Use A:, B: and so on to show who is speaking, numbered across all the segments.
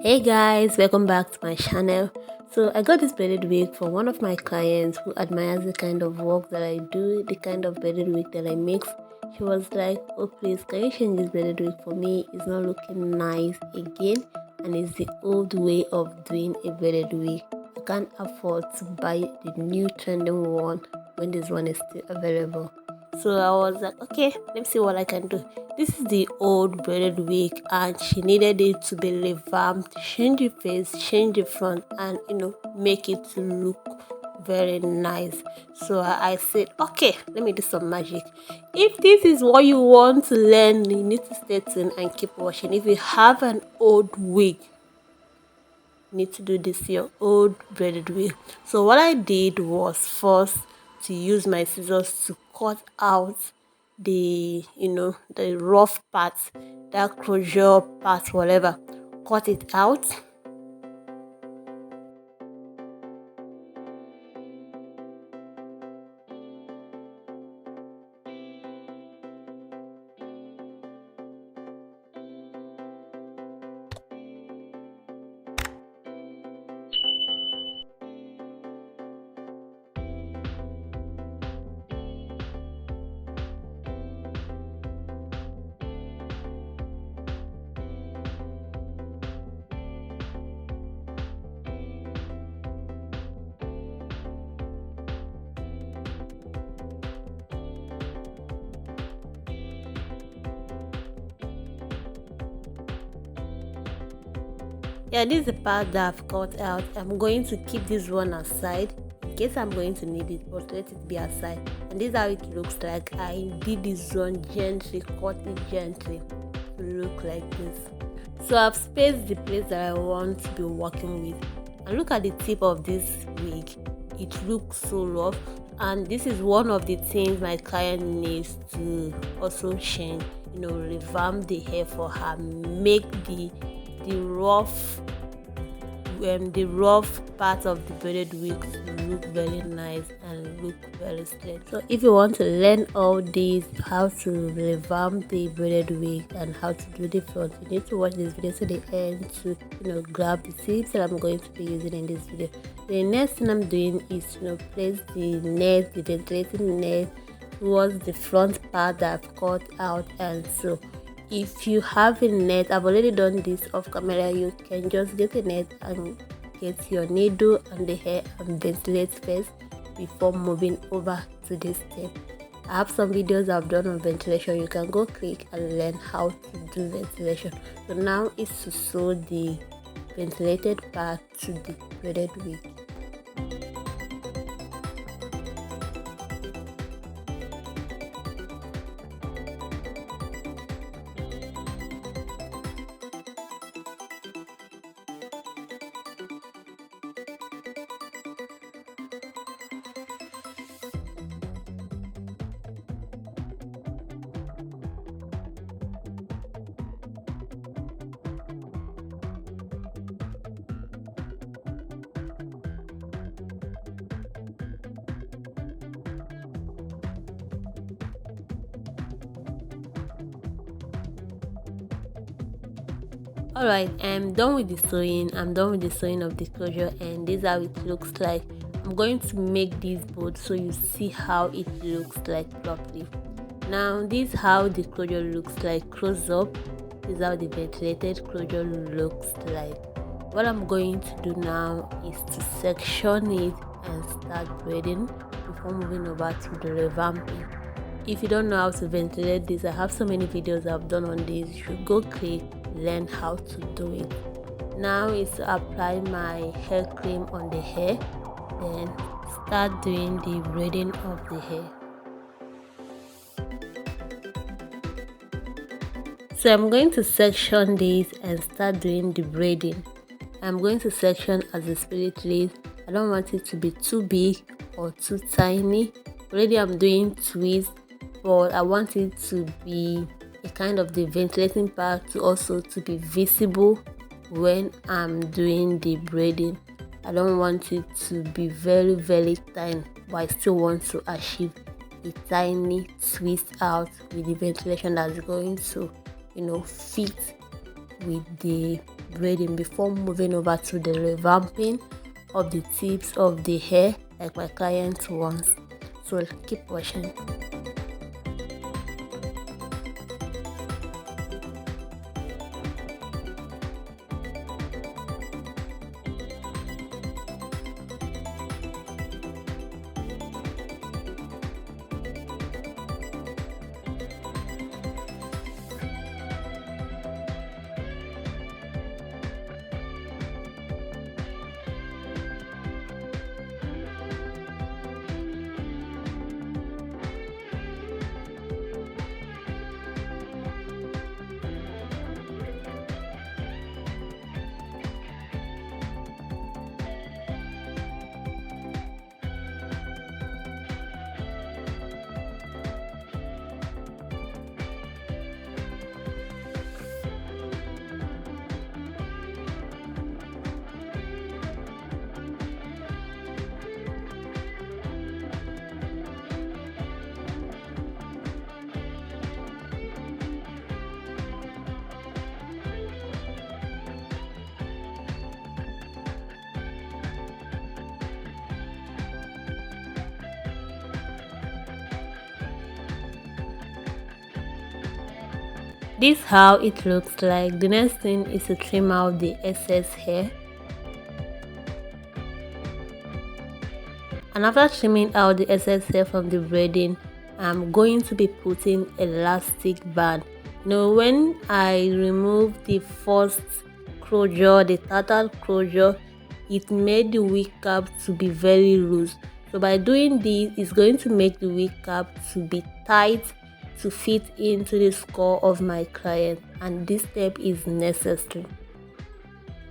A: Hey guys, welcome back to my channel. So I got this braided wig from one of my clients who admires the kind of work that I do, the kind of braided wig that I make. She was like, oh please, can you change this braided wig for me? It's not looking nice again and it's the old way of doing a braided wig. I can't afford to buy the new trending one when this one is still available. So I was like, okay, let me see what I can do. This is the old braided wig and she needed it to be revamped, change the face, change the front, and make it look very nice. So I said, okay, let me do some magic. If this is what you want to learn, you need to stay tuned and keep watching. If you have an old wig, you need to do this your old braided wig. So what I did was first to use my scissors to cut out the the rough parts, that crochet part, whatever. Cut it out. Yeah, this is the part that I've cut out. I'm going to keep this one aside in case I'm going to need it, but let it be aside. And this is how it looks like. I did this one gently, cut it gently to look like this. So I've spaced the place that I want to be working with. And look at the tip of this wig. It looks so rough, and this is one of the things my client needs to also change. Revamp the hair for her, make the rough part of the braided wigs look very nice and look very straight. So if you want to learn all these, how to revamp the braided wig and how to do the front, you need to watch this video to the end to grab the tips that I'm going to be using in this video. The next thing I'm doing is place the ventilating net towards the front part that I've cut out. And so if you have a net, I've already done this off camera, you can just get a net and get your needle and the hair and ventilate first before moving over to this step. I have some videos I've done on ventilation. You can go click and learn how to do ventilation. So now is to sew the ventilated part to the braided wig. Alright, I'm done with the sewing. I'm done with the sewing of the closure, and this is how it looks like. I'm going to make these both so you see how it looks like properly. Now this is how the closure looks like close up. This is how the ventilated closure looks like. What I'm going to do now is to section it and start braiding before moving over to the revamping. If you don't know how to ventilate this, I have so many videos I've done on this. You should go click, learn how to do it. Now is to apply my hair cream on the hair, then start doing the braiding of the hair. So I'm going to section this and start doing the braiding. I'm going to section as the spirit leads. I don't want it to be too big or too tiny. Already I'm doing twists, but I want it to be a kind of the ventilating part to also to be visible when I'm doing the braiding. I don't want it to be very tiny, but I still want to achieve a tiny twist out with the ventilation that's going to fit with the braiding before moving over to the revamping of the tips of the hair like my client wants. So keep watching. This how it looks like. The next thing is to trim out the excess hair. And after trimming out the excess hair from the braiding, I'm going to be putting elastic band. Now when I removed the first closure, the total closure, it made the wig cap to be very loose. So by doing this, it's going to make the wig cap to be tight to fit into the skull of my client, and this step is necessary.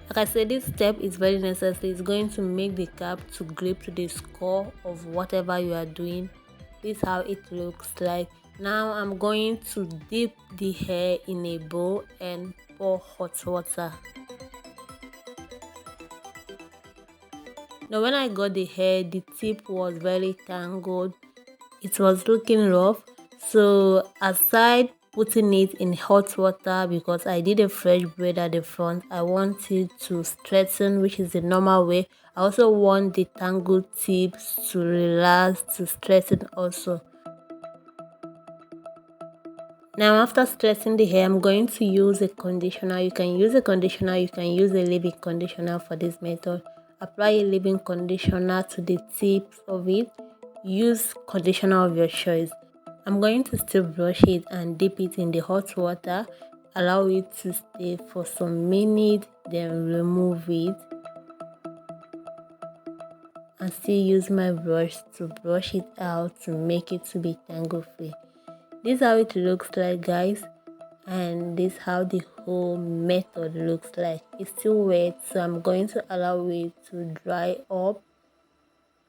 A: Like I said, this step is very necessary. It's going to make the cap to grip to the skull of whatever you are doing. This is how it looks like. Now I'm going to dip the hair in a bowl and pour hot water. Now when I got the hair, the tip was very tangled. It was looking rough. So aside putting it in hot water, because I did a fresh braid at the front, I want it to straighten, which is the normal way. I also want the tangled tips to relax, to straighten also. Now after straightening the hair, I'm going to use a conditioner. You can use a conditioner, you can use a leave-in conditioner for this method. Apply a leave-in conditioner to the tips of it. Use conditioner of your choice. I'm going to still brush it and dip it in the hot water. Allow it to stay for some minutes, then remove it. And still use my brush to brush it out to make it to be tangle free. This is how it looks like, guys, and this is how the whole method looks like. It's still wet, so I'm going to allow it to dry up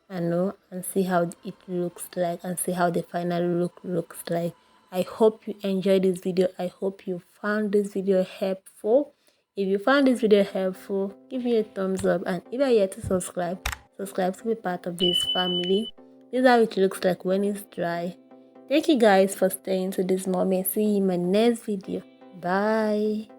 A: and see how it looks like, and see how the final look looks like. I hope you enjoyed this video. I hope you found this video helpful. If you found this video helpful, give me a thumbs up, and if you are yet to subscribe to be part of this family. This is how it looks like when it's dry. Thank you guys for staying to this moment. See you in my next video. Bye.